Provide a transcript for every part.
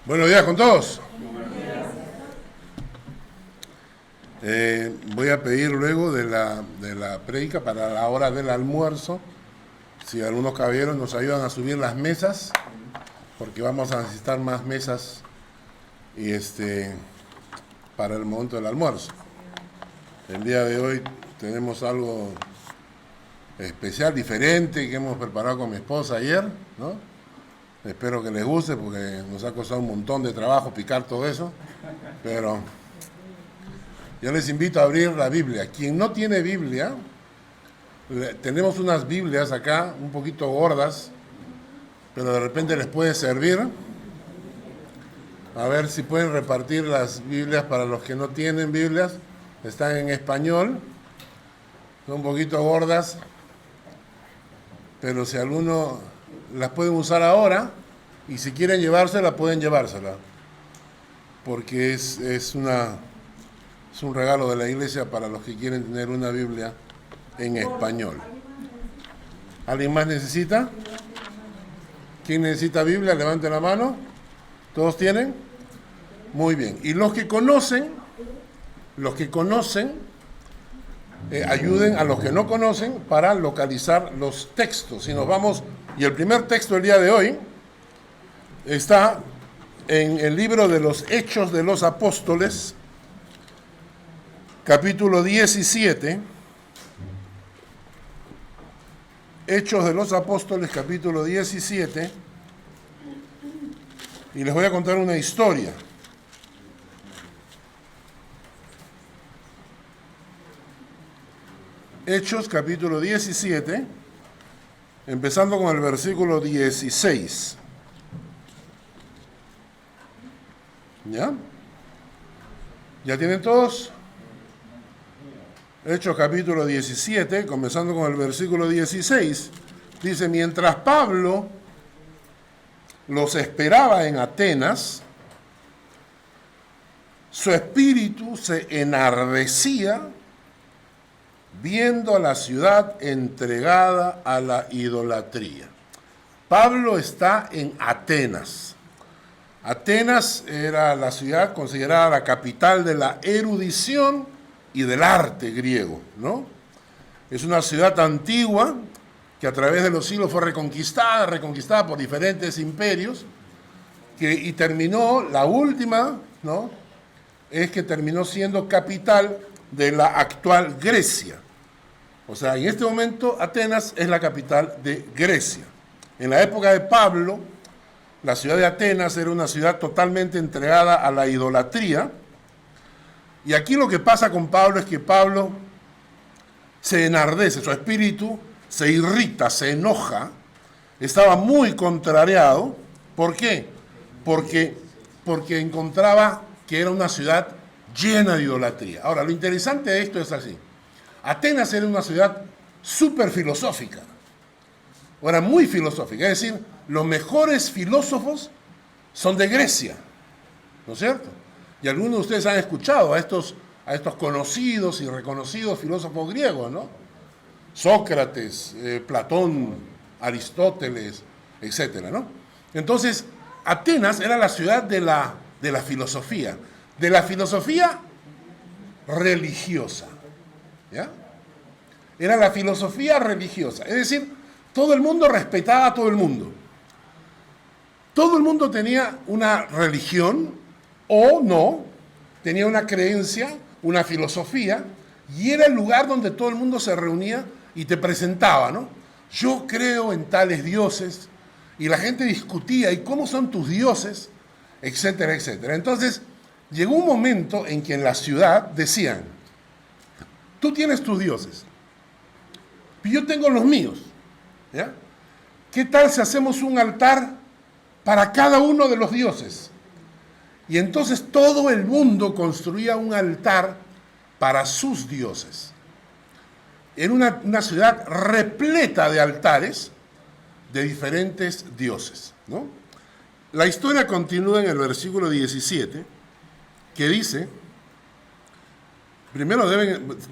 Buenos días con todos. Voy a pedir luego de la prédica para la hora del almuerzo, si algunos caballeros nos ayudan a subir las mesas, porque vamos a necesitar más mesas para el momento del almuerzo. El día de hoy tenemos algo especial, diferente, que hemos preparado con mi esposa ayer, ¿no? Espero que les guste porque nos ha costado un montón de trabajo picar todo eso, pero yo les invito a abrir la Biblia. Quien no tiene Biblia, tenemos unas Biblias acá, un poquito gordas, pero de repente les puede servir. A ver si pueden repartir las Biblias para los que no tienen Biblias. Están en español, son un poquito gordas, pero si alguno las pueden usar ahora, y si quieren llevársela, pueden llevársela, porque es un regalo de la iglesia para los que quieren tener una Biblia en español. ¿Alguien más necesita? ¿Quién necesita Biblia? Levante la mano. ¿Todos tienen? Muy bien. Y los que conocen, ayuden a los que no conocen para localizar los textos. Si nos vamos, y el primer texto del día de hoy está en el libro de los Hechos de los Apóstoles, capítulo 17. Hechos de los Apóstoles, capítulo 17. Y les voy a contar una historia. Hechos, capítulo 17, empezando con el versículo 16. ¿Ya? ¿Ya tienen todos? Hechos capítulo 17, comenzando con el versículo 16, dice: mientras Pablo los esperaba en Atenas, su espíritu se enardecía viendo a la ciudad entregada a la idolatría. Pablo está en Atenas. Atenas era la ciudad considerada la capital de la erudición y del arte griego, ¿no? Es una ciudad antigua que a través de los siglos fue reconquistada por diferentes imperios, y terminó, la última, ¿no?, es que terminó siendo capital de la actual Grecia. O sea, en este momento Atenas es la capital de Grecia. En la época de Pablo, la ciudad de Atenas era una ciudad totalmente entregada a la idolatría. Y aquí lo que pasa con Pablo es que Pablo se enardece, su espíritu se irrita, se enoja, estaba muy contrariado. ¿Por qué? Porque encontraba que era una ciudad llena de idolatría. Ahora, lo interesante de esto es así. Atenas era una ciudad súper filosófica, o era muy filosófica, es decir, los mejores filósofos son de Grecia, ¿no es cierto? Y algunos de ustedes han escuchado a estos conocidos y reconocidos filósofos griegos, ¿no? Sócrates, Platón, Aristóteles, etcétera, ¿no? Entonces, Atenas era la ciudad de la filosofía religiosa, ¿ya? Era la filosofía religiosa, es decir, todo el mundo respetaba a todo el mundo. Todo el mundo tenía una religión o no, tenía una creencia, una filosofía, y era el lugar donde todo el mundo se reunía y te presentaba, ¿no? Yo creo en tales dioses, y la gente discutía, ¿y cómo son tus dioses? Etcétera, etcétera. Entonces, llegó un momento en que en la ciudad decían: tú tienes tus dioses, y yo tengo los míos, ¿ya? ¿Qué tal si hacemos un altar para cada uno de los dioses? Y entonces todo el mundo construía un altar para sus dioses. Era una ciudad repleta de altares de diferentes dioses, ¿no? La historia continúa en el versículo 17, que dice, primero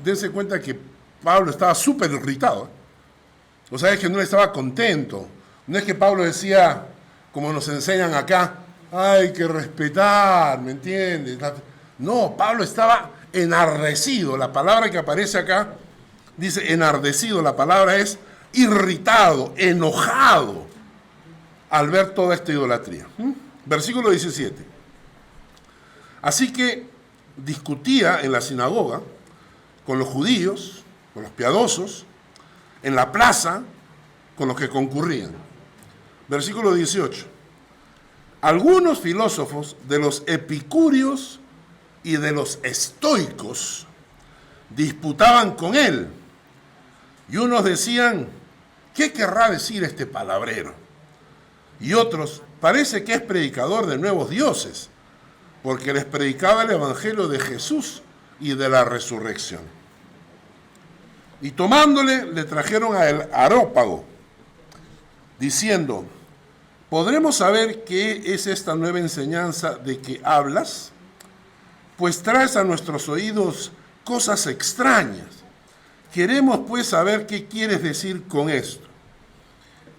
dense cuenta que Pablo estaba súper irritado. O sea, es que no estaba contento. No es que Pablo decía, como nos enseñan acá, hay que respetar, ¿me entiendes? No, Pablo estaba enardecido. La palabra que aparece acá dice enardecido. La palabra es irritado, enojado al ver toda esta idolatría. Versículo 17. Así que discutía en la sinagoga con los judíos, con los piadosos, en la plaza, con los que concurrían. Versículo 18. Algunos filósofos de los epicúreos y de los estoicos disputaban con él. Y unos decían, ¿qué querrá decir este palabrero? Y otros, parece que es predicador de nuevos dioses, porque les predicaba el evangelio de Jesús y de la resurrección. Y tomándole, le trajeron al Areópago, diciendo, ¿podremos saber qué es esta nueva enseñanza de que hablas? Pues traes a nuestros oídos cosas extrañas. Queremos pues saber qué quieres decir con esto.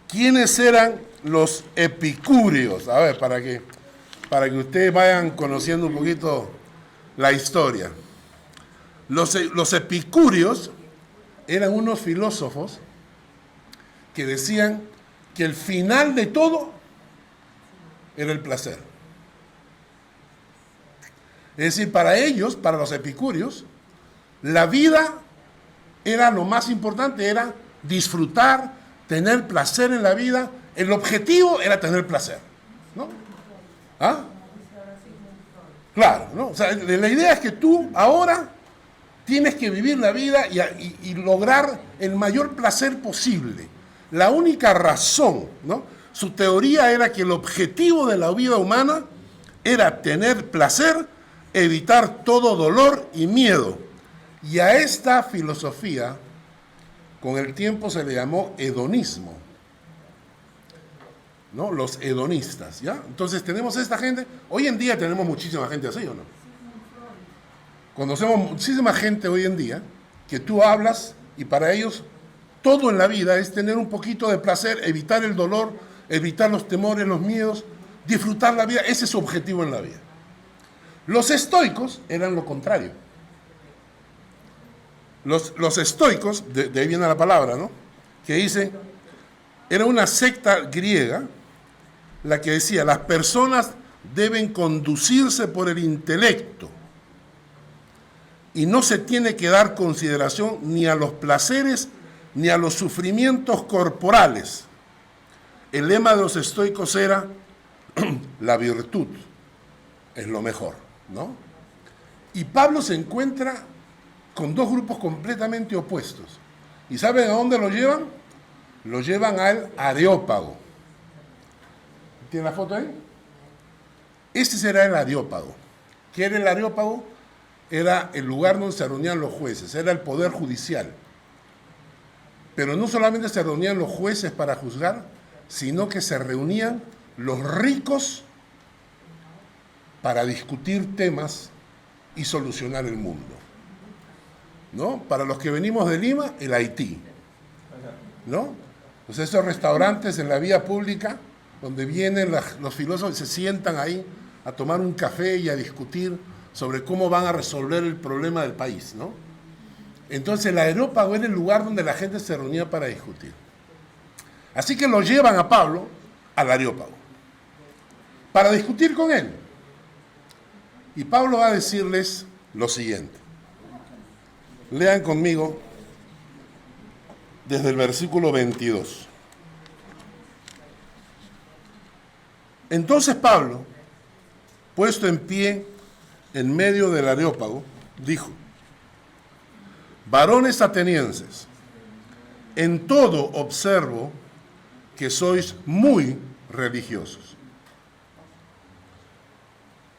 ¿Quiénes eran los epicúreos? A ver, para que ustedes vayan conociendo un poquito la historia. Los epicúreos eran unos filósofos que decían que el final de todo era el placer. Es decir, para ellos, para los epicúreos, la vida era lo más importante, era disfrutar, tener placer en la vida. El objetivo era tener placer, ¿no? ¿Ah? Claro, ¿no? O sea, la idea es que tú ahora tienes que vivir la vida y lograr el mayor placer posible. La única razón, ¿no? Su teoría era que el objetivo de la vida humana era tener placer, evitar todo dolor y miedo. Y a esta filosofía, con el tiempo se le llamó hedonismo, ¿no? Los hedonistas, ¿ya? Entonces tenemos esta gente, hoy en día tenemos muchísima gente así, ¿o no? Conocemos muchísima gente hoy en día que tú hablas y para ellos todo en la vida es tener un poquito de placer, evitar el dolor, evitar los temores, los miedos, disfrutar la vida. Ese es su objetivo en la vida. Los estoicos eran lo contrario. Los estoicos, de ahí viene la palabra, ¿no? Que dice, era una secta griega la que decía, las personas deben conducirse por el intelecto y no se tiene que dar consideración ni a los placeres ni a los sufrimientos corporales. El lema de los estoicos era la virtud es lo mejor, ¿no? Y Pablo se encuentra con dos grupos completamente opuestos. ¿Y saben a dónde lo llevan? Lo llevan al Areópago. ¿Tiene la foto ahí? Este será el Areópago. ¿Qué era el Areópago? Era el lugar donde se reunían los jueces, era el poder judicial. Pero no solamente se reunían los jueces para juzgar, sino que se reunían los ricos para discutir temas y solucionar el mundo, ¿no? Para los que venimos de Lima, el Haití, ¿no? Pues esos restaurantes en la vía pública, donde vienen los filósofos y se sientan ahí a tomar un café y a discutir sobre cómo van a resolver el problema del país, ¿no? Entonces el Areópago era el lugar donde la gente se reunía para discutir. Así que lo llevan a Pablo al Areópago para discutir con él. Y Pablo va a decirles lo siguiente. Lean conmigo desde el versículo 22. Entonces Pablo, puesto en pie en medio del Areópago, dijo, varones atenienses, en todo observo que sois muy religiosos.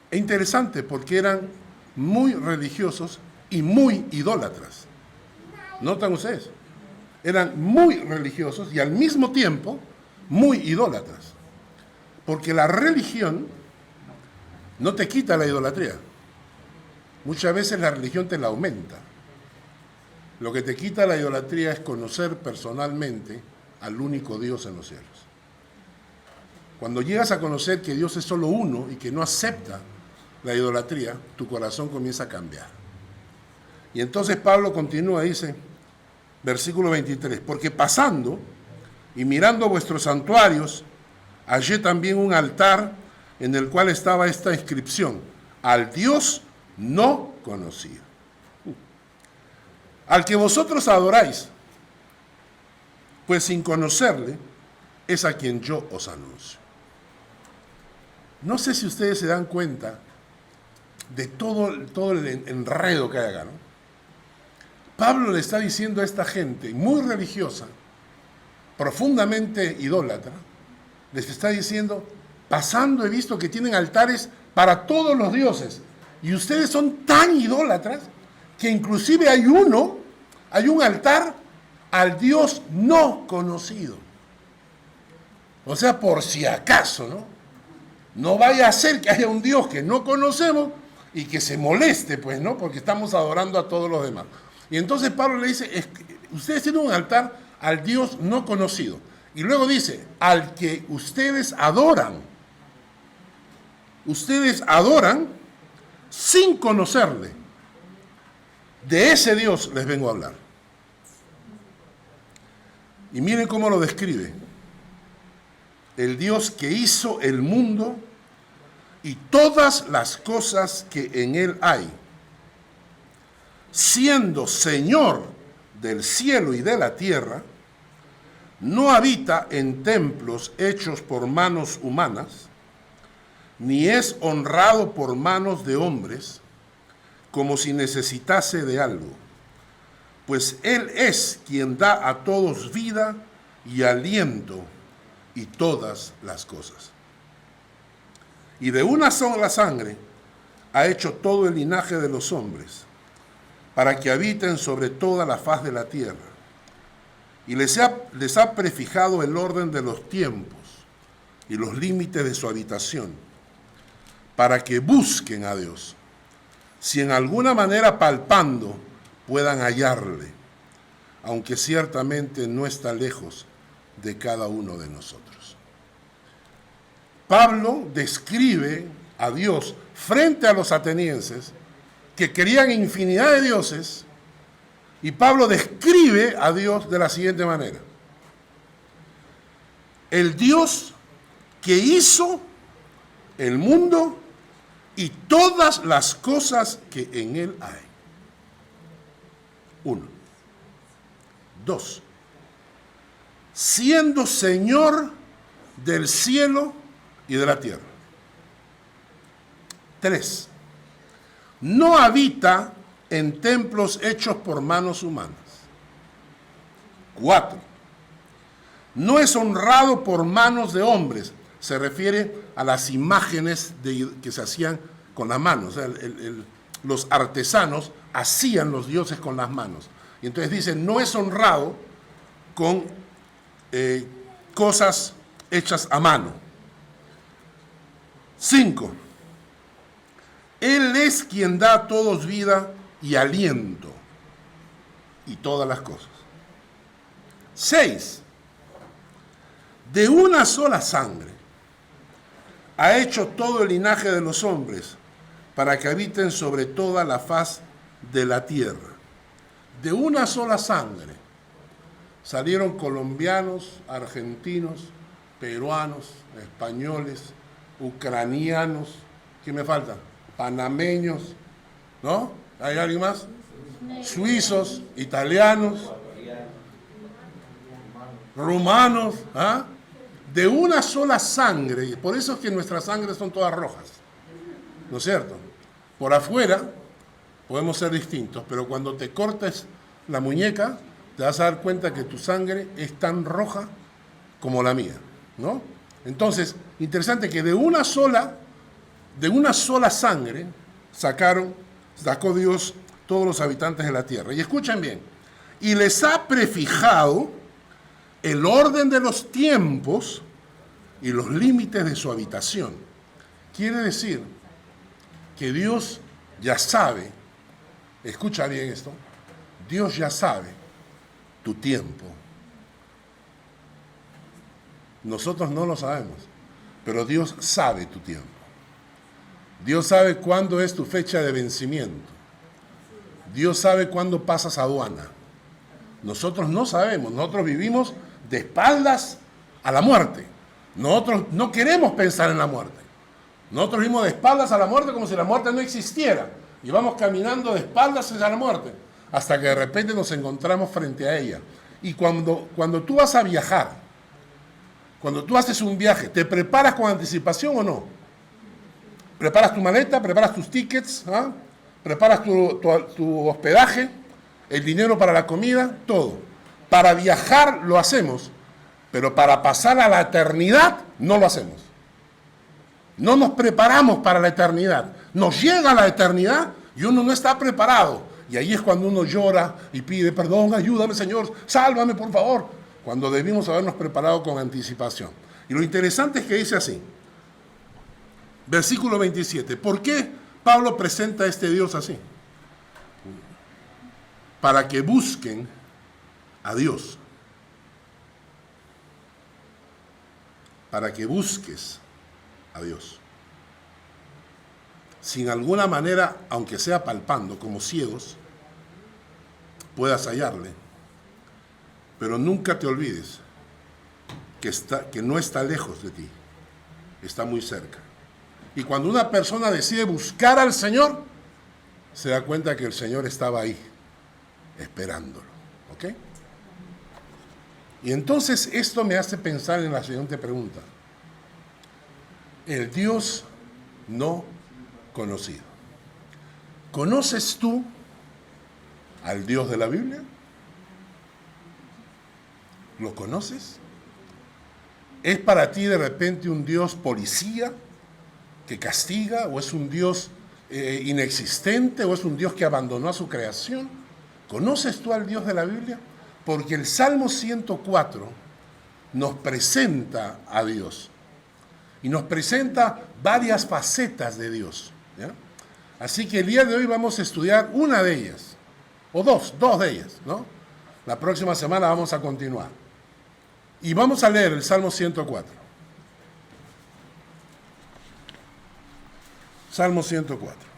Es interesante porque eran muy religiosos y muy idólatras. ¿Notan ustedes? Eran muy religiosos y al mismo tiempo muy idólatras. Porque la religión no te quita la idolatría. Muchas veces la religión te la aumenta. Lo que te quita la idolatría es conocer personalmente al único Dios en los cielos. Cuando llegas a conocer que Dios es solo uno y que no acepta la idolatría, tu corazón comienza a cambiar. Y entonces Pablo continúa, dice, versículo 23, porque pasando y mirando vuestros santuarios, hallé también un altar en el cual estaba esta inscripción: al Dios no conocido. Al que vosotros adoráis, pues sin conocerle, es a quien yo os anuncio. No sé si ustedes se dan cuenta de todo el enredo que hay acá, ¿no? Pablo le está diciendo a esta gente muy religiosa, profundamente idólatra, les está diciendo, pasando he visto que tienen altares para todos los dioses, y ustedes son tan idólatras que inclusive hay un altar al Dios no conocido. O sea, por si acaso, ¿no? No vaya a ser que haya un Dios que no conocemos y que se moleste, pues, ¿no? Porque estamos adorando a todos los demás. Y entonces Pablo le dice, ustedes tienen un altar al Dios no conocido. Y luego dice, al que ustedes adoran sin conocerle. De ese Dios les vengo a hablar. Y miren cómo lo describe. El Dios que hizo el mundo y todas las cosas que en él hay, siendo Señor del cielo y de la tierra, no habita en templos hechos por manos humanas, ni es honrado por manos de hombres, como si necesitase de algo, pues Él es quien da a todos vida y aliento y todas las cosas. Y de una sola sangre ha hecho todo el linaje de los hombres, para que habiten sobre toda la faz de la tierra. Y les ha prefijado el orden de los tiempos y los límites de su habitación, para que busquen a Dios, si en alguna manera palpando puedan hallarle, aunque ciertamente no está lejos de cada uno de nosotros. Pablo describe a Dios frente a los atenienses que querían infinidad de dioses, y Pablo describe a Dios de la siguiente manera: el Dios que hizo el mundo y todas las cosas que en él hay. 1. 2. Siendo Señor del cielo y de la tierra. 3. No habita en templos hechos por manos humanas. 4. No es honrado por manos de hombres. Se refiere a las imágenes que se hacían con las manos. O sea, los artesanos hacían los dioses con las manos. Y entonces dice, no es honrado con cosas hechas a mano. 5. Él es quien da a todos vida y aliento y todas las cosas. 6. De una sola sangre ha hecho todo el linaje de los hombres para que habiten sobre toda la faz de la tierra. De una sola sangre salieron colombianos, argentinos, peruanos, españoles, ucranianos, ¿qué me falta? Panameños, ¿no? ¿Hay alguien más? Suizos, italianos, rumanos, ¿ah? De una sola sangre. Por eso es que nuestras sangres son todas rojas, ¿no es cierto? Por afuera podemos ser distintos, pero cuando te cortes la muñeca, te vas a dar cuenta que tu sangre es tan roja como la mía, ¿no? Entonces, interesante que de una sola sangre sacó Dios todos los habitantes de la tierra. Y escuchen bien, y les ha prefijado el orden de los tiempos y los límites de su habitación. Quiere decir que Dios ya sabe, escucha bien esto, Dios ya sabe tu tiempo. Nosotros no lo sabemos. pero Dios sabe tu tiempo. Dios sabe cuándo es tu fecha de vencimiento. Dios sabe cuándo pasas aduana. Nosotros no sabemos, nosotros vivimos de espaldas a la muerte. Nosotros no queremos pensar en la muerte. Nosotros vivimos de espaldas a la muerte como si la muerte no existiera. Y vamos caminando de espaldas hacia la muerte, hasta que de repente nos encontramos frente a ella. Y cuando tú vas a viajar, cuando tú haces un viaje, ¿te preparas con anticipación o no? ¿Preparas tu maleta? ¿Preparas tus tickets? ¿Ah? ¿Preparas tu hospedaje? ¿El dinero para la comida? Todo. Para viajar lo hacemos, pero para pasar a la eternidad no lo hacemos. No nos preparamos para la eternidad. Nos llega la eternidad y uno no está preparado. Y ahí es cuando uno llora y pide perdón, ayúdame Señor, sálvame por favor. Cuando debimos habernos preparado con anticipación. Y lo interesante es que dice así, versículo 27, ¿por qué Pablo presenta a este Dios así? Para que busquen a Dios. Para que busques a Dios. Sin alguna manera, aunque sea palpando, como ciegos, puedas hallarle. Pero nunca te olvides que no está lejos de ti, está muy cerca. Y cuando una persona decide buscar al Señor, se da cuenta que el Señor estaba ahí, esperándolo. ¿Ok? Y entonces esto me hace pensar en la siguiente pregunta. El Dios no conocido. ¿Conoces tú al Dios de la Biblia? ¿Lo conoces? ¿Es para ti de repente un Dios policía que castiga? ¿O es un Dios inexistente? ¿O es un Dios que abandonó a su creación? ¿Conoces tú al Dios de la Biblia? Porque el Salmo 104 nos presenta a Dios. Y nos presenta varias facetas de Dios. ¿Ya? Así que el día de hoy vamos a estudiar una de ellas. O dos de ellas, ¿no? La próxima semana vamos a continuar. Y vamos a leer el Salmo 104. Salmo 104.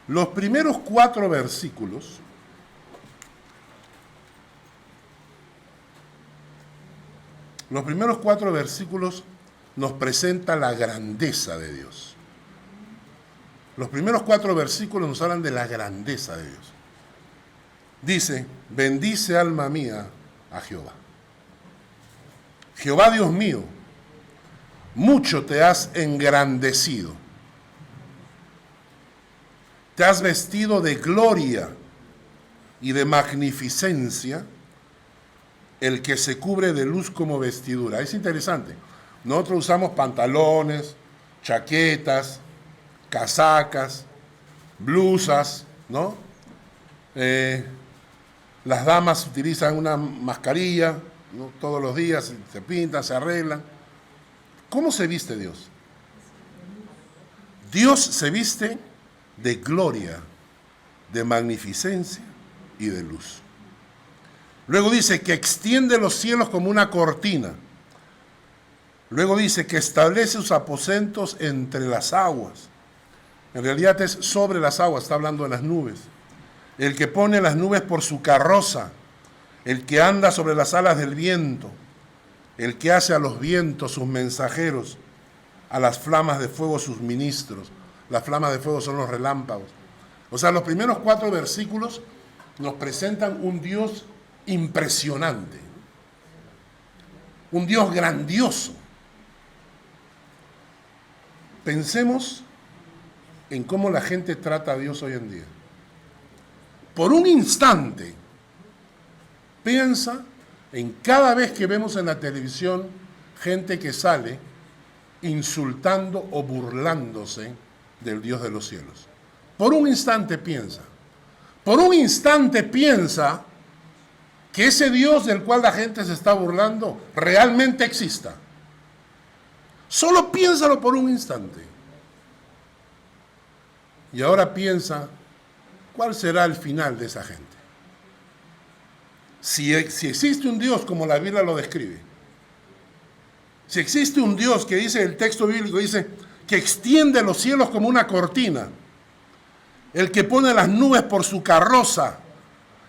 Los primeros 4 versículos nos presentan la grandeza de Dios. Los primeros 4 versículos nos hablan de la grandeza de Dios. Dice, bendice alma mía a Jehová. Jehová Dios mío, mucho te has engrandecido. Te has vestido de gloria y de magnificencia, el que se cubre de luz como vestidura. Es interesante. Nosotros usamos pantalones, chaquetas, casacas, blusas, ¿no? Las damas utilizan una mascarilla, ¿no? Todos los días se pintan, se arreglan. ¿Cómo se viste Dios? Dios se viste de gloria, de magnificencia y de luz. Luego dice que extiende los cielos como una cortina. Luego dice que establece sus aposentos entre las aguas. En realidad es sobre las aguas, está hablando de las nubes. El que pone las nubes por su carroza, el que anda sobre las alas del viento, el que hace a los vientos sus mensajeros, a las flamas de fuego sus ministros. Las flamas de fuego son los relámpagos. O sea, los primeros 4 versículos nos presentan un Dios impresionante, un Dios grandioso. Pensemos en cómo la gente trata a Dios hoy en día. Por un instante, piensa en cada vez que vemos en la televisión gente que sale insultando o burlándose del Dios de los cielos. Por un instante piensa. Por un instante piensa que ese Dios del cual la gente se está burlando realmente exista. Solo piénsalo por un instante. Y ahora piensa ¿cuál será el final de esa gente? Si existe un Dios como la Biblia lo describe, si existe un Dios que dice, el texto bíblico dice, que extiende los cielos como una cortina, el que pone las nubes por su carroza,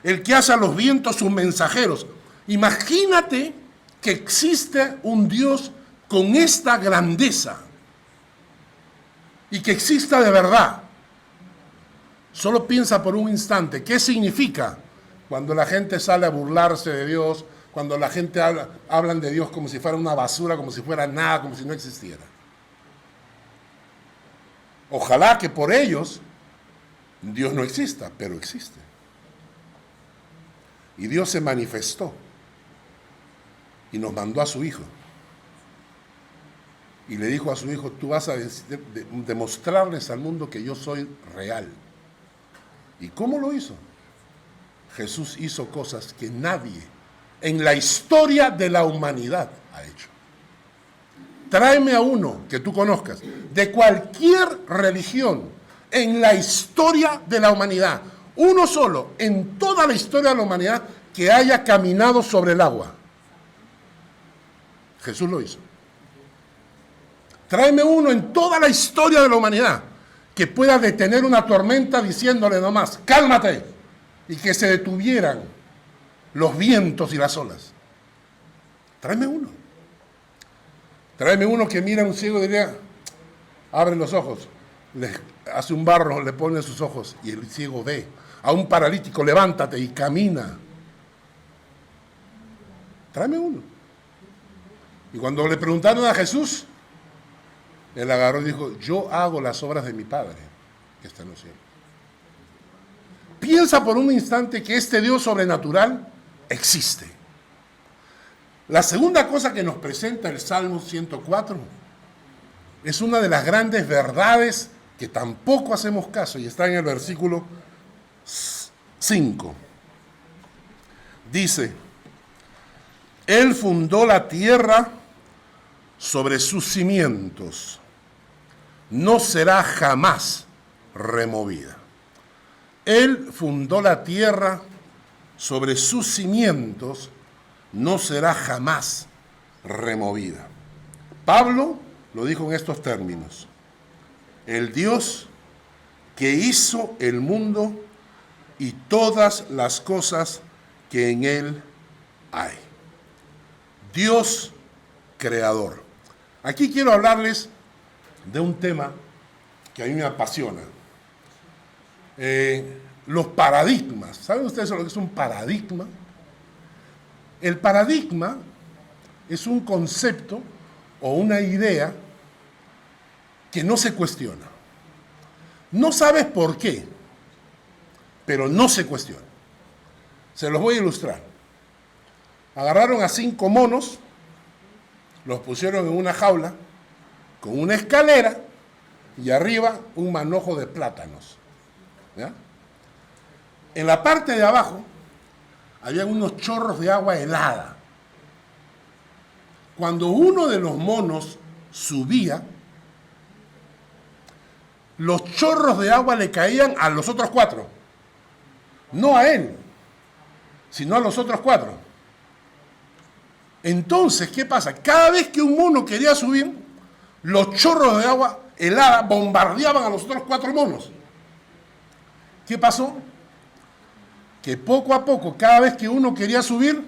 el que hace a los vientos sus mensajeros. Imagínate que existe un Dios con esta grandeza y que exista de verdad. Solo piensa por un instante, ¿qué significa cuando la gente sale a burlarse de Dios, cuando la gente hablan de Dios como si fuera una basura, como si fuera nada, como si no existiera? Ojalá que por ellos Dios no exista, pero existe. Y Dios se manifestó y nos mandó a su Hijo. Y le dijo a su Hijo, tú vas a demostrarles al mundo que yo soy real. ¿Y cómo lo hizo? Jesús hizo cosas que nadie en la historia de la humanidad ha hecho. Tráeme a uno que tú conozcas, de cualquier religión, en la historia de la humanidad, uno solo, en toda la historia de la humanidad, que haya caminado sobre el agua. Jesús lo hizo. Tráeme uno en toda la historia de la humanidad que pueda detener una tormenta diciéndole nomás, cálmate, y que se detuvieran los vientos y las olas. Tráeme uno. Tráeme uno que mira a un ciego y diría, abre los ojos, le hace un barro, le pone sus ojos y el ciego ve. A un paralítico, levántate y camina. Tráeme uno. Y cuando le preguntaron a Jesús, él agarró y dijo, yo hago las obras de mi Padre que está en los cielos. Piensa por un instante que este Dios sobrenatural existe. La segunda cosa que nos presenta el Salmo 104 es una de las grandes verdades que tampoco hacemos caso y está en el versículo 5. Dice, Él fundó la tierra sobre sus cimientos, no será jamás removida. Él fundó la tierra sobre sus cimientos, no será jamás removida. Pablo lo dijo en estos términos: el Dios que hizo el mundo y todas las cosas que en él hay. Dios creador. Aquí quiero hablarles de un tema que a mí me apasiona. Los paradigmas. ¿Saben ustedes lo que es un paradigma? El paradigma es un concepto o una idea que no se cuestiona. No sabes por qué, pero no se cuestiona. Se los voy a ilustrar. Agarraron a 5 monos, los pusieron en una jaula con una escalera y arriba un manojo de plátanos. ¿Ya? En la parte de abajo había unos chorros de agua helada. Cuando uno de los monos subía, los chorros de agua le caían a los otros 4. No a él, sino a los otros 4. Entonces, ¿qué pasa? Cada vez que un mono quería subir, los chorros de agua helada bombardeaban a los otros 4 monos. ¿Qué pasó? Que poco a poco, cada vez que uno quería subir,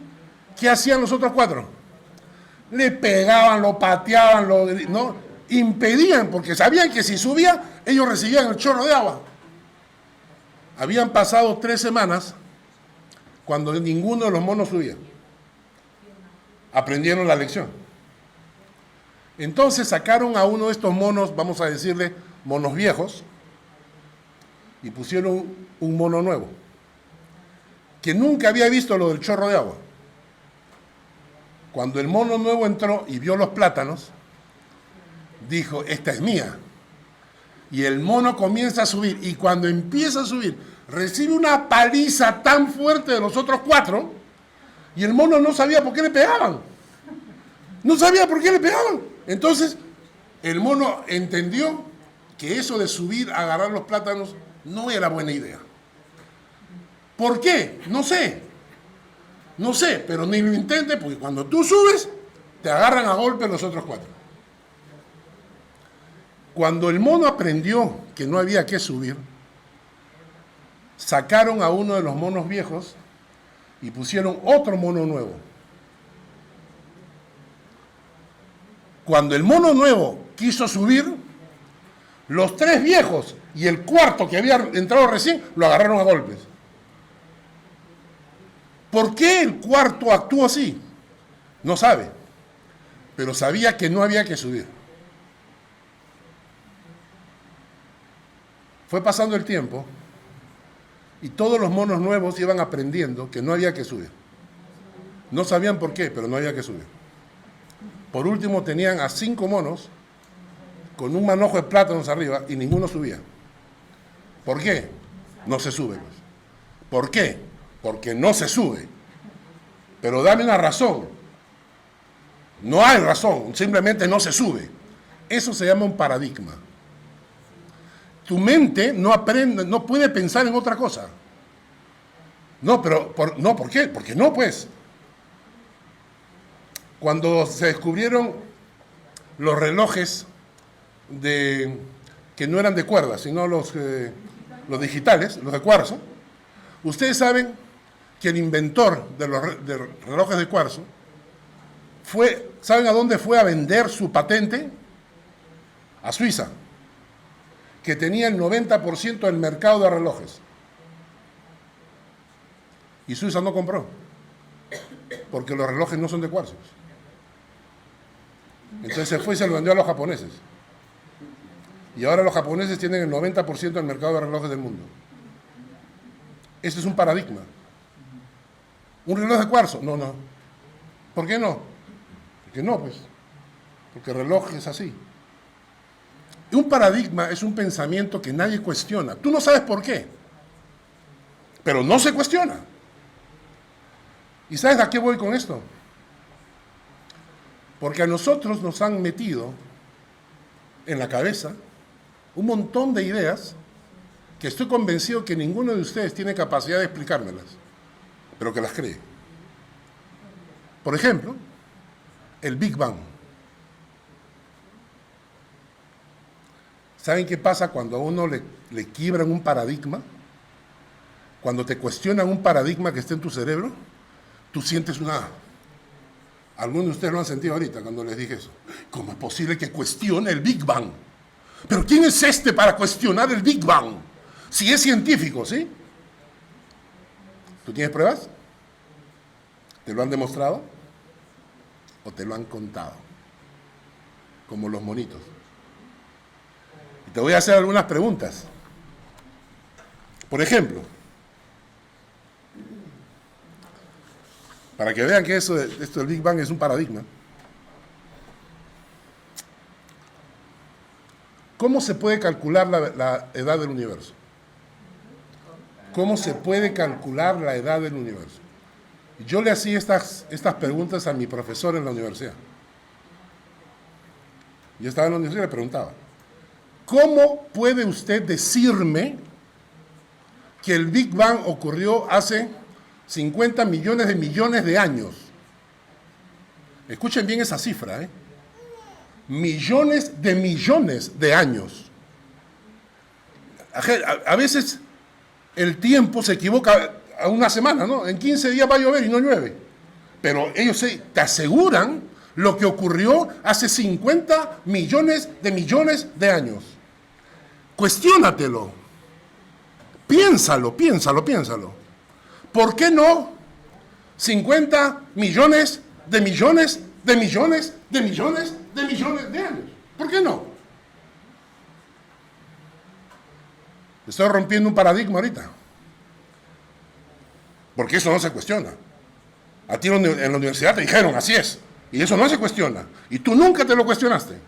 ¿qué hacían los otros 4? Le pegaban, lo pateaban, no, impedían, porque sabían que si subía, ellos recibían el chorro de agua. Habían pasado 3 semanas cuando ninguno de los monos subía. Aprendieron la lección. Entonces sacaron a uno de estos monos, vamos a decirle monos viejos, y pusieron un mono nuevo, que nunca había visto lo del chorro de agua. Cuando el mono nuevo entró y vio los plátanos, dijo, esta es mía. Y el mono comienza a subir, y cuando empieza a subir, recibe una paliza tan fuerte de los otros 4, y el mono no sabía por qué le pegaban. No sabía por qué le pegaban. Entonces, el mono entendió que eso de subir a agarrar los plátanos no era buena idea. ¿Por qué? No sé. No sé, pero ni lo intente porque cuando tú subes, te agarran a golpe los otros 4. Cuando el mono aprendió que no había que subir, sacaron a uno de los monos viejos y pusieron otro mono nuevo. Cuando el mono nuevo quiso subir, los 3 viejos y el cuarto que había entrado recién lo agarraron a golpes. ¿Por qué el cuarto actuó así? No sabe, pero sabía que no había que subir. Fue pasando el tiempo y todos los monos nuevos iban aprendiendo que no había que subir. No sabían por qué, pero no había que subir. Por último tenían a 5 monos con un manojo de plátanos arriba y ninguno subía. ¿Por qué? No se sube. Pues. ¿Por qué? Porque no se sube. Pero dame una razón. No hay razón, simplemente no se sube. Eso se llama un paradigma. Tu mente no aprende, no puede pensar en otra cosa. No, pero ¿por qué? Porque no, pues. Cuando se descubrieron los relojes que no eran de cuerda, sino los digitales, los de cuarzo, ustedes saben que el inventor de los relojes de cuarzo ¿saben a dónde fue a vender su patente? A Suiza, que tenía el 90% del mercado de relojes. Y Suiza no compró, porque los relojes no son de cuarzo. Entonces se fue y se lo vendió a los japoneses. Y ahora los japoneses tienen el 90% del mercado de relojes del mundo. Ese es un paradigma. ¿Un reloj de cuarzo? No, no. ¿Por qué no? Porque no, pues. Porque el reloj es así. Y un paradigma es un pensamiento que nadie cuestiona. Tú no sabes por qué, pero no se cuestiona. ¿Y sabes a qué voy con esto? Porque a nosotros nos han metido en la cabeza un montón de ideas que estoy convencido que ninguno de ustedes tiene capacidad de explicármelas, pero que las cree. Por ejemplo, el Big Bang. ¿Saben qué pasa cuando a uno le quiebran un paradigma? Cuando te cuestionan un paradigma que está en tu cerebro, tú sientes una... Algunos de ustedes lo han sentido ahorita cuando les dije eso. ¿Cómo es posible que cuestione el Big Bang? ¿Pero quién es este para cuestionar el Big Bang? Si es científico, ¿sí? ¿Tú tienes pruebas? ¿Te lo han demostrado? ¿O te lo han contado? Como los monitos. Y te voy a hacer algunas preguntas. Por ejemplo, para que vean que esto del Big Bang es un paradigma. ¿Cómo se puede calcular la edad del universo? ¿Cómo se puede calcular la edad del universo? Yo le hacía estas preguntas a mi profesor en la universidad. Yo estaba en la universidad y le preguntaba, ¿cómo puede usted decirme que el Big Bang ocurrió hace 50 millones de años? Escuchen bien esa cifra, ¿eh? Millones de años. A veces el tiempo se equivoca a una semana, ¿no? En 15 días va a llover y no llueve. Pero ellos te aseguran lo que ocurrió hace 50 millones de años. Cuestiónatelo. Piénsalo. ¿Por qué no 50 millones de años? ¿Por qué no? Estoy rompiendo un paradigma ahorita. Porque eso no se cuestiona. A ti en la universidad te dijeron, así es. Y eso no se cuestiona. Y tú nunca te lo cuestionaste.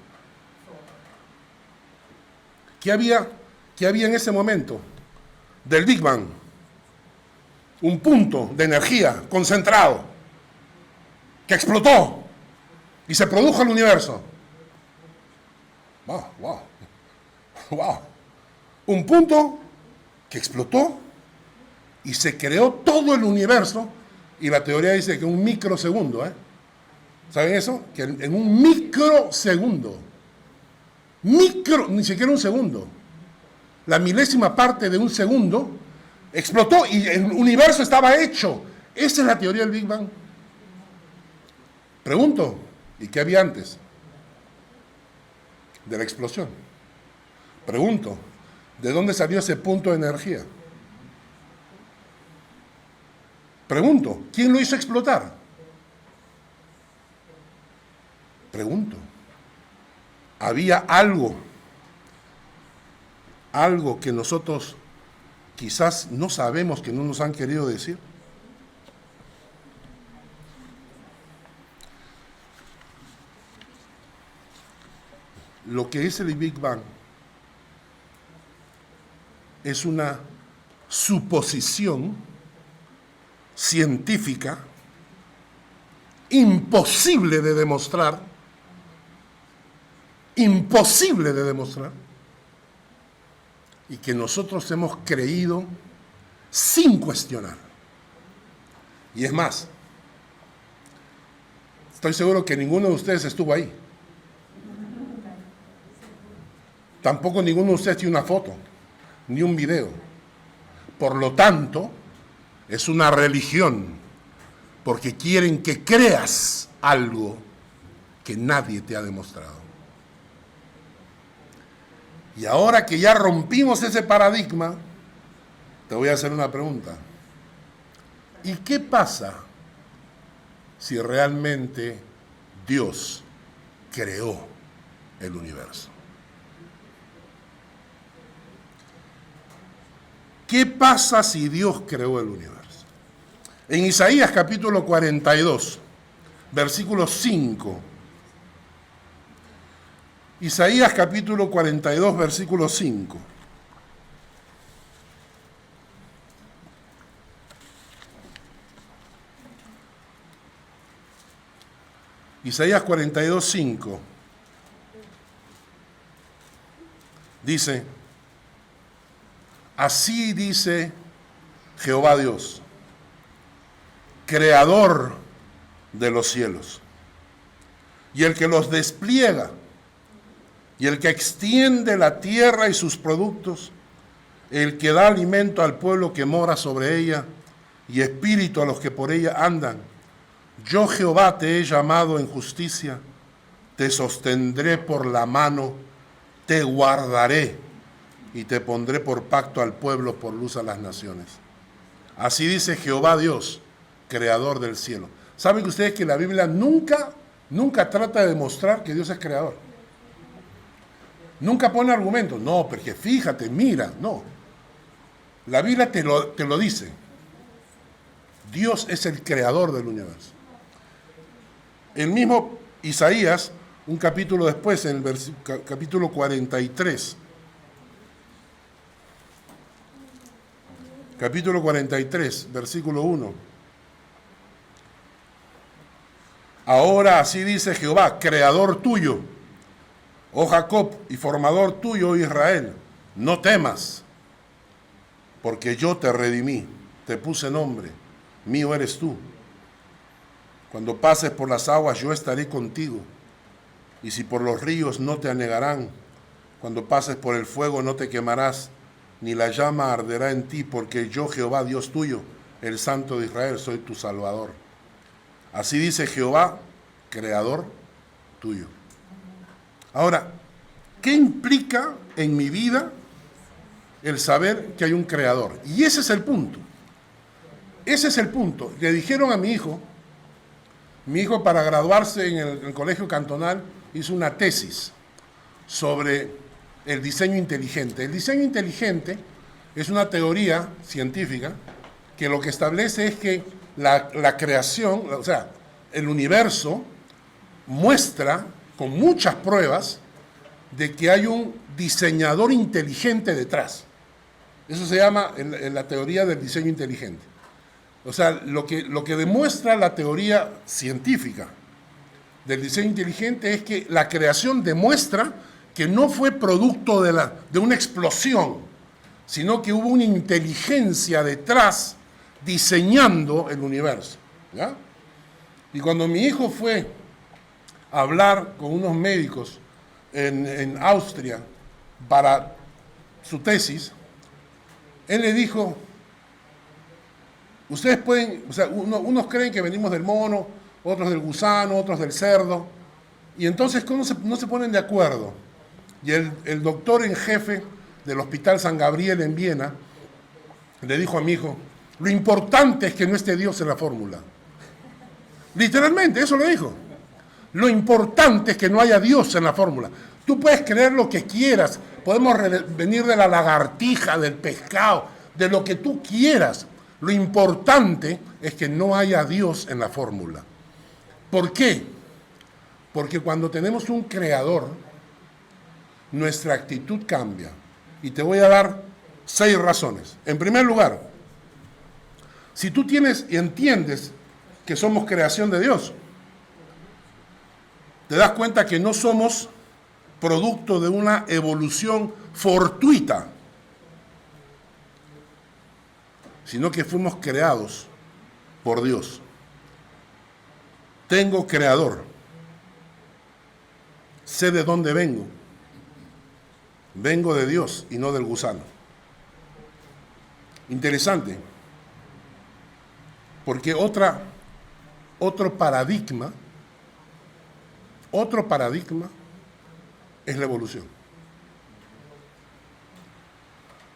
¿Qué había en ese momento del Big Bang? Un punto de energía concentrado que explotó y se produjo el universo. Wow. Un punto que explotó y se creó todo el universo, y la teoría dice que un microsegundo, ¿saben eso? Que en un microsegundo, ni siquiera un segundo, la milésima parte de un segundo, explotó y el universo estaba hecho. Esa es la teoría del Big Bang. Pregunto, ¿y qué había antes de la explosión? Pregunto, ¿de dónde salió ese punto de energía? Pregunto, ¿quién lo hizo explotar? Pregunto, ¿había algo que nosotros quizás no sabemos, que no nos han querido decir? Lo que es el Big Bang es una suposición científica imposible de demostrar, y que nosotros hemos creído sin cuestionar. Y es más, estoy seguro que ninguno de ustedes estuvo ahí. Tampoco ninguno de ustedes tiene una foto, ni un video. Por lo tanto, es una religión, porque quieren que creas algo que nadie te ha demostrado. Y ahora que ya rompimos ese paradigma, te voy a hacer una pregunta. ¿Y qué pasa si realmente Dios creó el universo? ¿Qué pasa si Dios creó el universo? En Isaías capítulo 42, versículo 5. Isaías capítulo 42, versículo 5. Isaías 42, 5. Dice, así dice Jehová Dios, creador de los cielos, y el que los despliega, y el que extiende la tierra y sus productos, el que da alimento al pueblo que mora sobre ella, y espíritu a los que por ella andan. Yo Jehová te he llamado en justicia, te sostendré por la mano, te guardaré, y te pondré por pacto al pueblo, por luz a las naciones. Así dice Jehová Dios, creador del cielo. ¿Saben ustedes que la Biblia nunca trata de demostrar que Dios es creador? Nunca pone argumentos. No, porque fíjate, mira, no. La Biblia te lo dice. Dios es el creador del universo. El mismo Isaías, un capítulo después, en el capítulo 43, capítulo 43, versículo 1. Ahora así dice Jehová, creador tuyo, oh Jacob, y formador tuyo, oh Israel, no temas, porque yo te redimí, te puse nombre, mío eres tú. Cuando pases por las aguas yo estaré contigo, y si por los ríos no te anegarán, cuando pases por el fuego no te quemarás, ni la llama arderá en ti, porque yo Jehová Dios tuyo, el Santo de Israel, soy tu Salvador. Así dice Jehová, creador tuyo. Ahora, ¿qué implica en mi vida el saber que hay un creador? Y ese es el punto. Ese es el punto. Le dijeron a mi hijo para graduarse en el colegio cantonal, hizo una tesis sobre el diseño inteligente. El diseño inteligente es una teoría científica que lo que establece es que la creación, o sea, el universo muestra con muchas pruebas de que hay un diseñador inteligente detrás. Eso se llama la teoría del diseño inteligente. O sea, lo que demuestra la teoría científica del diseño inteligente es que la creación demuestra que no fue producto de una explosión, sino que hubo una inteligencia detrás diseñando el universo, ¿ya? Y cuando mi hijo fue a hablar con unos médicos en Austria para su tesis, él le dijo, ustedes pueden, o sea, unos creen que venimos del mono, otros del gusano, otros del cerdo, y entonces ¿cómo no se ponen de acuerdo? Y el doctor en jefe del Hospital San Gabriel en Viena le dijo a mi hijo, lo importante es que no esté Dios en la fórmula. Literalmente, eso lo dijo. Lo importante es que no haya Dios en la fórmula. Tú puedes creer lo que quieras, podemos venir de la lagartija, del pescado, de lo que tú quieras. Lo importante es que no haya Dios en la fórmula. ¿Por qué? Porque cuando tenemos un creador, nuestra actitud cambia. Y te voy a dar 6 razones. En primer lugar, si tú tienes y entiendes que somos creación de Dios, te das cuenta que no somos producto de una evolución fortuita, sino que fuimos creados por Dios. Tengo creador. Sé de dónde vengo. Vengo de Dios y no del gusano. Interesante, porque otro paradigma es la evolución.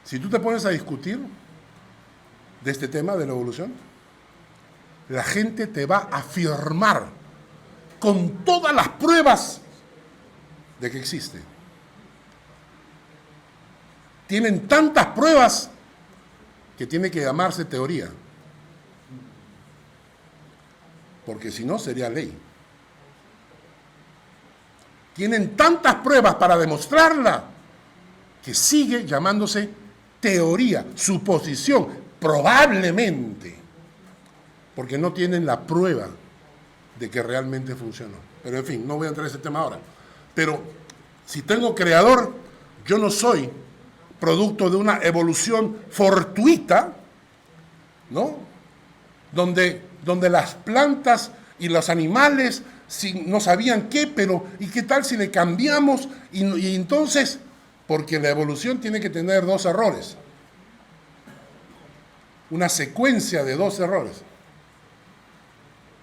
Si tú te pones a discutir de este tema de la evolución, la gente te va a afirmar con todas las pruebas de que existe. Tienen tantas pruebas que tiene que llamarse teoría, porque si no sería ley. Tienen tantas pruebas para demostrarla que sigue llamándose teoría, suposición, probablemente, porque no tienen la prueba de que realmente funcionó. Pero en fin, no voy a entrar en ese tema ahora. Pero si tengo creador, yo no soy producto de una evolución fortuita, ¿no? Donde las plantas y los animales no sabían qué, pero ¿y qué tal si le cambiamos? Y entonces, porque la evolución tiene que tener 2 errores. Una secuencia de 2 errores.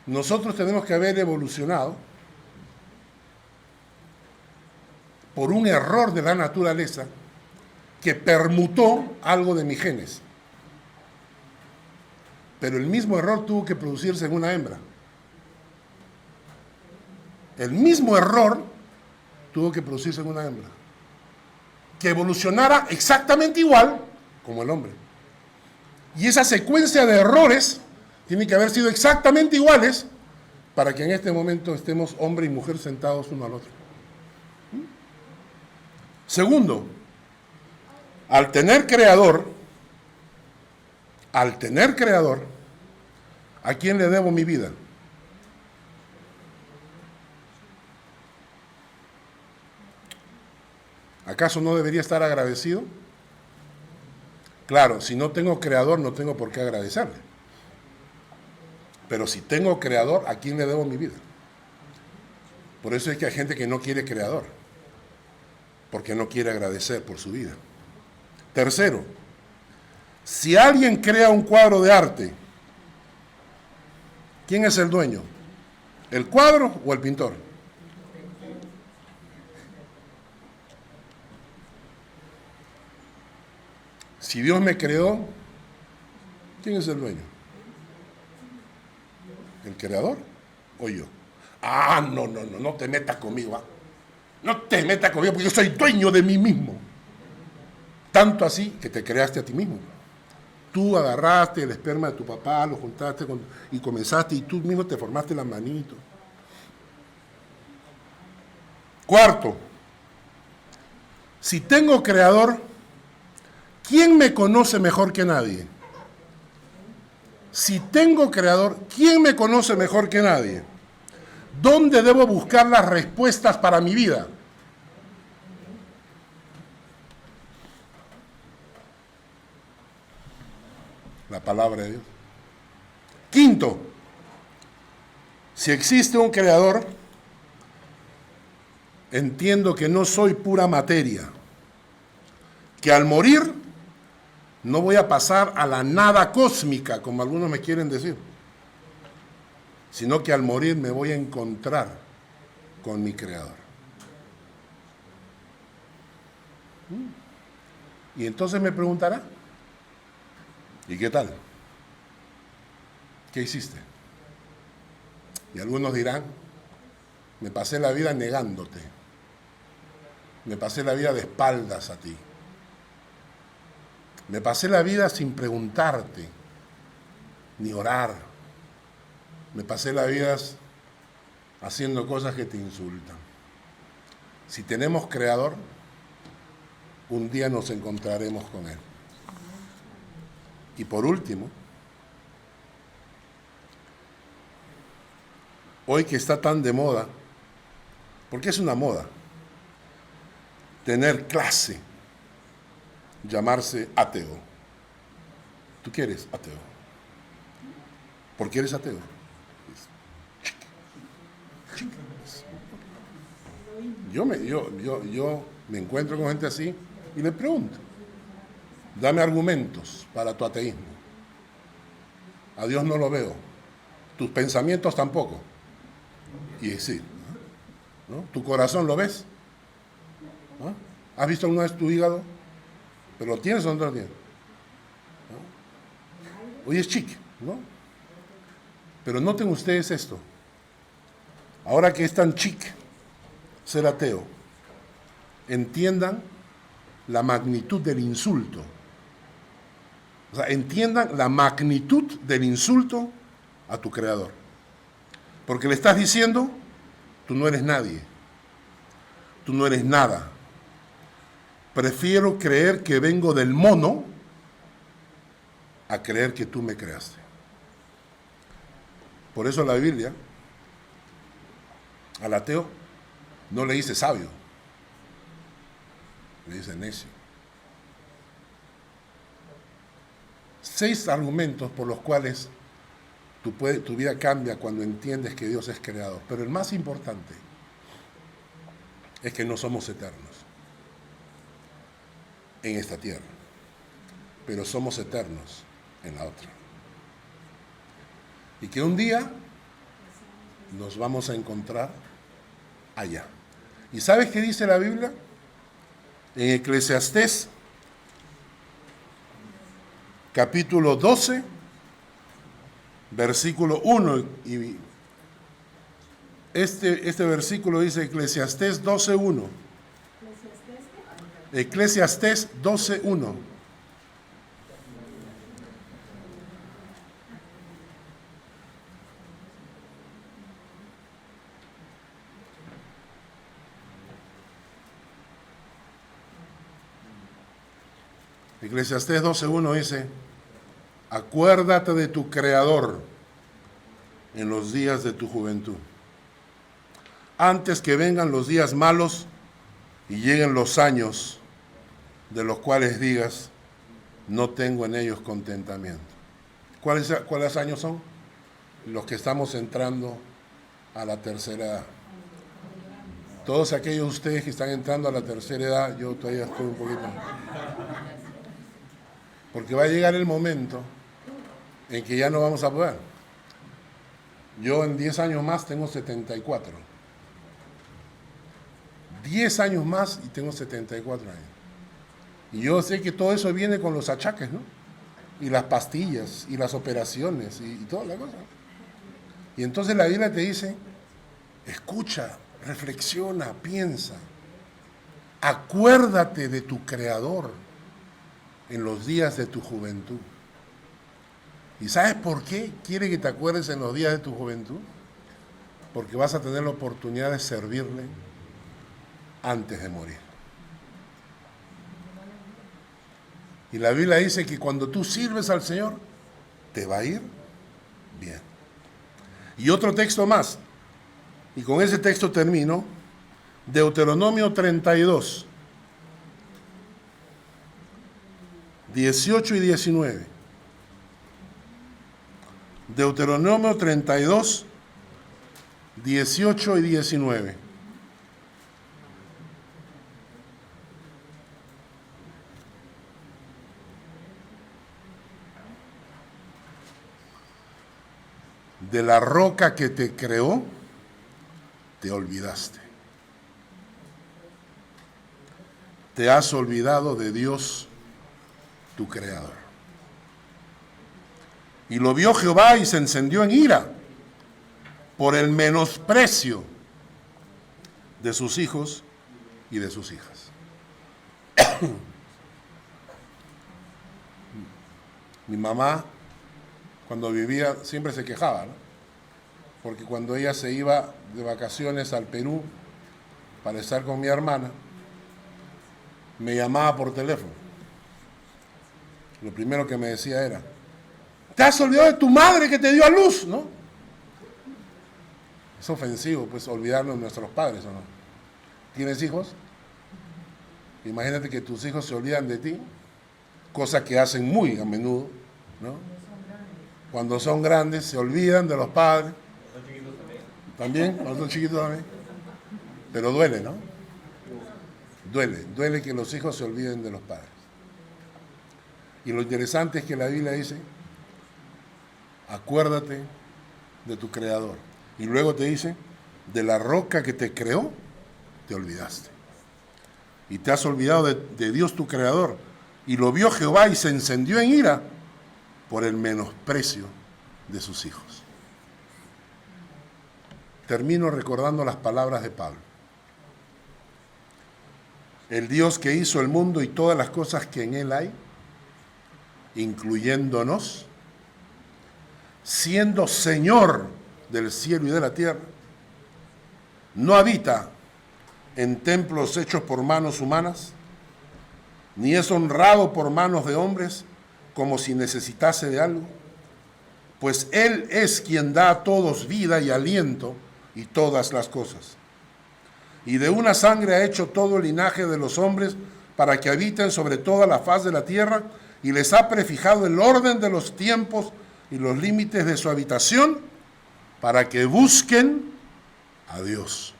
Nosotros tenemos que haber evolucionado por un error de la naturaleza que permutó algo de mis genes. Pero el mismo error tuvo que producirse en una hembra. El mismo error tuvo que producirse en una hembra. Que evolucionara exactamente igual como el hombre. Y esa secuencia de errores tiene que haber sido exactamente iguales para que en este momento estemos hombre y mujer sentados uno al otro. Segundo, al tener creador, ¿a quién le debo mi vida? ¿Acaso no debería estar agradecido? Claro, si no tengo creador, no tengo por qué agradecerle. Pero si tengo creador, ¿a quién le debo mi vida? Por eso es que hay gente que no quiere creador, porque no quiere agradecer por su vida. Tercero, si alguien crea un cuadro de arte, ¿quién es el dueño? ¿El cuadro o el pintor? Si Dios me creó, ¿quién es el dueño? ¿El creador o yo? Ah, no te metas conmigo. ¿Ah? No te metas conmigo porque yo soy dueño de mí mismo. Tanto así que te creaste a ti mismo. Tú agarraste el esperma de tu papá, lo juntaste y comenzaste y tú mismo te formaste la manito. Cuarto, si tengo creador, ¿quién me conoce mejor que nadie? Si tengo creador, ¿quién me conoce mejor que nadie? ¿Dónde debo buscar las respuestas para mi vida? La palabra de Dios. Quinto, si existe un creador, entiendo que no soy pura materia, que al morir no voy a pasar a la nada cósmica, como algunos me quieren decir, sino que al morir me voy a encontrar con mi creador. Y entonces me preguntará, ¿y qué tal? ¿Qué hiciste? Y algunos dirán, me pasé la vida negándote, me pasé la vida de espaldas a ti, me pasé la vida sin preguntarte, ni orar, me pasé la vida haciendo cosas que te insultan. Si tenemos creador, un día nos encontraremos con él. Y por último, hoy que está tan de moda, porque es una moda, tener clase, llamarse ateo. ¿Tú quieres ateo? ¿Por qué eres ateo? Yo me encuentro con gente así y le pregunto, dame argumentos para tu ateísmo. A Dios no lo veo, tus pensamientos tampoco. Y sí, ¿no? ¿Tu corazón lo ves? ¿No? ¿Has visto alguna vez tu hígado? ¿Pero lo tienes o no lo tienes? ¿No? Hoy es chic, ¿no? Pero noten ustedes esto. Ahora que es tan chic ser ateo, entiendan la magnitud del insulto. O sea, entiendan la magnitud del insulto a tu creador. Porque le estás diciendo, tú no eres nadie, tú no eres nada. Prefiero creer que vengo del mono a creer que tú me creaste. Por eso la Biblia al ateo no le dice sabio, le dice necio. 6 argumentos por los cuales tu vida cambia cuando entiendes que Dios es creador. Pero el más importante es que no somos eternos en esta tierra, pero somos eternos en la otra. Y que un día nos vamos a encontrar allá. ¿Y sabes qué dice la Biblia? En Eclesiastés, capítulo 12, versículo 1. Y este versículo dice Eclesiastés 12:1. Eclesiastés 12:1. Eclesiastés 12:1 dice, acuérdate de tu Creador en los días de tu juventud, antes que vengan los días malos y lleguen los años de los cuales digas, no tengo en ellos contentamiento. ¿Cuáles años son? Los que estamos entrando a la tercera edad. Todos aquellos de ustedes que están entrando a la tercera edad, yo todavía estoy un poquito... Porque va a llegar el momento en que ya no vamos a poder. Yo en 10 años más tengo 74. 10 años más y tengo 74 años. Y yo sé que todo eso viene con los achaques, ¿no? Y las pastillas, y las operaciones, y toda la cosa. Y entonces la Biblia te dice, escucha, reflexiona, piensa. Acuérdate de tu Creador en los días de tu juventud. ¿Y sabes por qué quiere que te acuerdes en los días de tu juventud? Porque vas a tener la oportunidad de servirle antes de morir. Y la Biblia dice que cuando tú sirves al Señor, te va a ir bien. Y otro texto más, y con ese texto termino, Deuteronomio 32, 18 y 19. Deuteronomio 32, 18 y 19. De la roca que te creó, te olvidaste. Te has olvidado de Dios, tu creador. Y lo vio Jehová y se encendió en ira por el menosprecio de sus hijos y de sus hijas. Mi mamá, cuando vivía, siempre se quejaba, ¿no? Porque cuando ella se iba de vacaciones al Perú para estar con mi hermana, me llamaba por teléfono. Lo primero que me decía era: te has olvidado de tu madre que te dio a luz, ¿no? Es ofensivo, pues, olvidarnos de nuestros padres, ¿o no? ¿Tienes hijos? Imagínate que tus hijos se olvidan de ti, cosa que hacen muy a menudo, ¿no? Cuando son grandes se olvidan de los padres. ¿Son chiquitos también? También, cuando son chiquitos también. Pero duele, ¿no? Duele que los hijos se olviden de los padres. Y lo interesante es que la Biblia dice: acuérdate de tu creador. Y luego te dice: de la roca que te creó, te olvidaste. Y te has olvidado de Dios tu creador. Y lo vio Jehová y se encendió en ira por el menosprecio de sus hijos. Termino recordando las palabras de Pablo. El Dios que hizo el mundo y todas las cosas que en él hay, incluyéndonos, siendo Señor del cielo y de la tierra, no habita en templos hechos por manos humanas, ni es honrado por manos de hombres como si necesitase de algo, pues Él es quien da a todos vida y aliento y todas las cosas. Y de una sangre ha hecho todo el linaje de los hombres para que habiten sobre toda la faz de la tierra, y les ha prefijado el orden de los tiempos y los límites de su habitación para que busquen a Dios,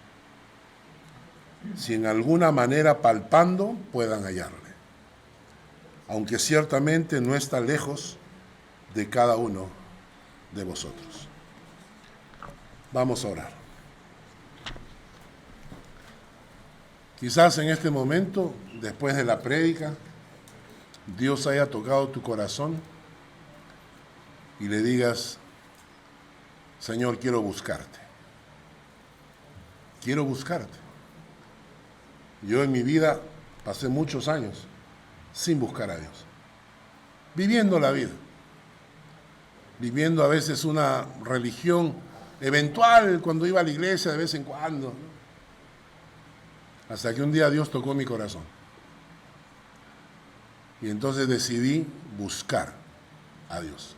si en alguna manera palpando puedan hallarle, aunque ciertamente no está lejos de cada uno de vosotros. Vamos a orar. Quizás en este momento, después de la prédica, Dios haya tocado tu corazón y le digas: Señor, quiero buscarte. Quiero buscarte. Yo en mi vida pasé muchos años sin buscar a Dios, viviendo la vida, viviendo a veces una religión eventual cuando iba a la iglesia de vez en cuando, ¿no? Hasta que un día Dios tocó mi corazón. Y entonces decidí buscar a Dios.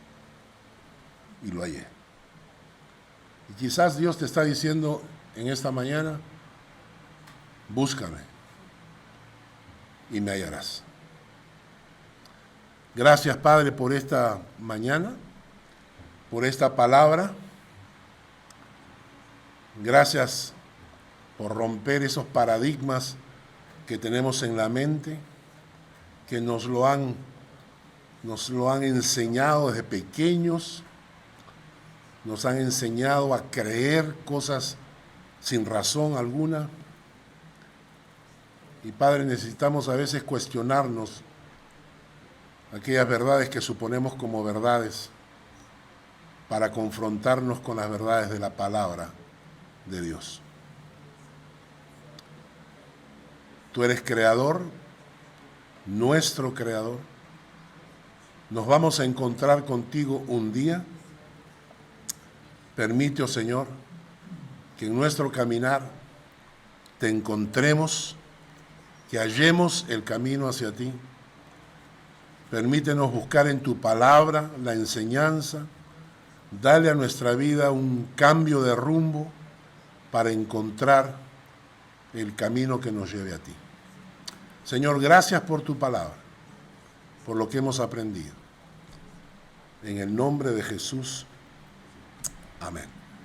Y lo hallé. Y quizás Dios te está diciendo en esta mañana: búscame y me hallarás. Gracias, Padre, por esta mañana, por esta palabra. Gracias por romper esos paradigmas que tenemos en la mente, que nos lo han enseñado desde pequeños, nos han enseñado a creer cosas sin razón alguna. Y Padre, necesitamos a veces cuestionarnos aquellas verdades que suponemos como verdades para confrontarnos con las verdades de la palabra de Dios. Tú eres creador, nuestro creador. Nos vamos a encontrar contigo un día. Permite, oh Señor, que en nuestro caminar te encontremos, que hallemos el camino hacia ti. Permítenos buscar en tu palabra la enseñanza. Dale a nuestra vida un cambio de rumbo para encontrar el camino que nos lleve a ti. Señor, gracias por tu palabra, por lo que hemos aprendido. En el nombre de Jesús. Amén.